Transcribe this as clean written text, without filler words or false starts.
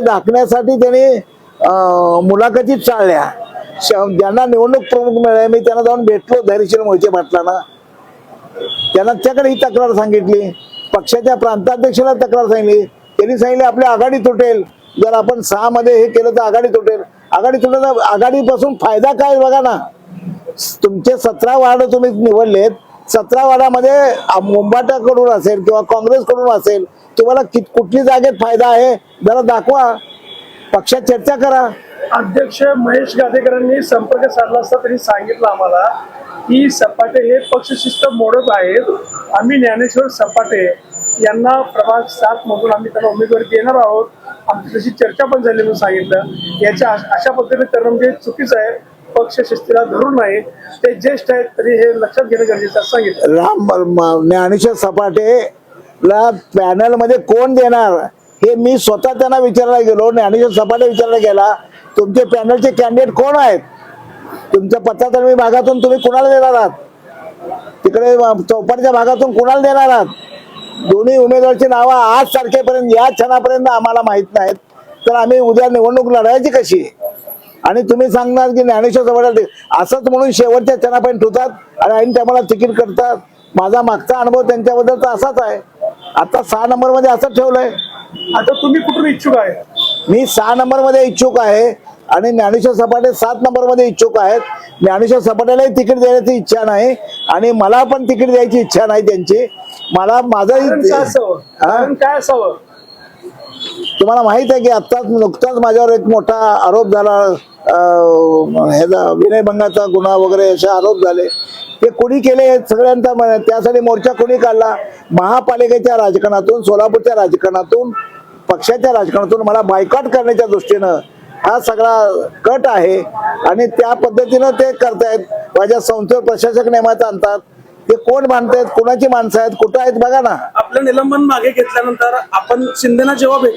राखण्यासाठी त्यांनी मुलाखती चालल्या. ज्यांना निवडणूक प्रमुख मिळाले मी त्यांना जाऊन भेटलो धैर्यशील मोहिते पाटलांना. त्यांच्याकडे ही तक्रार सांगितली, पक्षाच्या प्रांताध्यक्षाला तक्रार सांगितली. त्यांनी सांगितले आपली आघाडी तुटेल, जर आपण 6 मध्ये हे केलं तर आघाडी तुटेल. आघाडी तुटेल तर आघाडीपासून फायदा काय बघा ना. तुमचे 17 वार्ड तुम्ही निवडलेत, 17 वार्डामध्ये मुंबाटाकडून असेल किंवा काँग्रेसकडून असेल, तुम्हाला कुठली जागेत फायदा आहे जरा दाखवा, पक्षात चर्चा करा. अध्यक्ष महेश गादेकरांनी संपर्क साधला असता त्यांनी सांगितलं आम्हाला की सपाटे हे पक्षशिस्त मोडत आहेत. आम्ही ज्ञानेश्वर सपाटे यांना प्रभाग 7 मधून आम्ही त्यांना उमेदवारी देणार आहोत, आमची तशी चर्चा पण झाली म्हणून सांगितलं. याच्या अशा पद्धतीने करणं म्हणजे चुकीचं आहे. पक्ष शिस्तीला धरून नाही, ते ज्येष्ठ आहेत तरी हे लक्षात घेणं गरजेचं असं सांगितलं. ज्ञानेश्वर सपाटेला पॅनल मध्ये कोण देणार हे मी स्वतः त्यांना विचारायला गेलो. ज्ञानेश्वर सपाटे विचारायला गेला तुमचे पॅनलचे कॅन्डिडेट कोण आहेत, तुमच्या पथातर्फी भागातून तुम्ही कुणाला देणार आहात, तिकडे चौपाटीच्या भागातून कुणाला देणार आहात. दोन्ही उमेदवाराची नावं आज तारखेपर्यंत या क्षणापर्यंत आम्हाला माहित नाहीत, तर आम्ही उद्या निवडणूक लढायची कशी. आणि तुम्ही सांगणार की ज्ञानेश्वर सपाटे असंच म्हणून शेवटच्या क्षणापर्यंत ठेवतात आणि ऐन टायमाला तिकीट करतात. माझा मागचा अनुभव त्यांच्याबद्दल तर असाच आहे. आता 6 नंबर मध्ये असं ठेवलंय. आता तुम्ही कुठून इच्छुक आहे? मी 6 नंबर मध्ये इच्छुक आहे आणि ज्ञानेश्वर सपाटे 7 नंबर मध्ये इच्छुक आहेत. ज्ञानेश्वर सपाटेलाही तिकीट द्यायची इच्छा नाही आणि मला पण तिकीट द्यायची इच्छा नाही त्यांची. मला माझं काय असावं तुम्हाला माहित आहे की आत्ताच नुकताच माझ्यावर एक मोठा आरोप झाला, विनयभंगाचा गुन्हा वगैरे असे आरोप झाले. ते कोणी केले सगळ्यांचा, त्यासाठी मोर्चा कोणी काढला. महापालिकेच्या राजकारणातून, सोलापूरच्या राजकारणातून, पक्षाच्या राजकारणातून मला बायकॉट करण्याच्या दृष्टीनं हा सगळा कट आहे आणि त्या पद्धतीनं ते करतायत. माझ्या संस्थेवर प्रशासक नेमत आणतात. ते कोण मानतायत, कोणाची माणसं आहेत, कुठं आहेत बघा ना. आपलं निलंबन मागे घेतल्यानंतर आपण शिंदेना जेव्हा भेट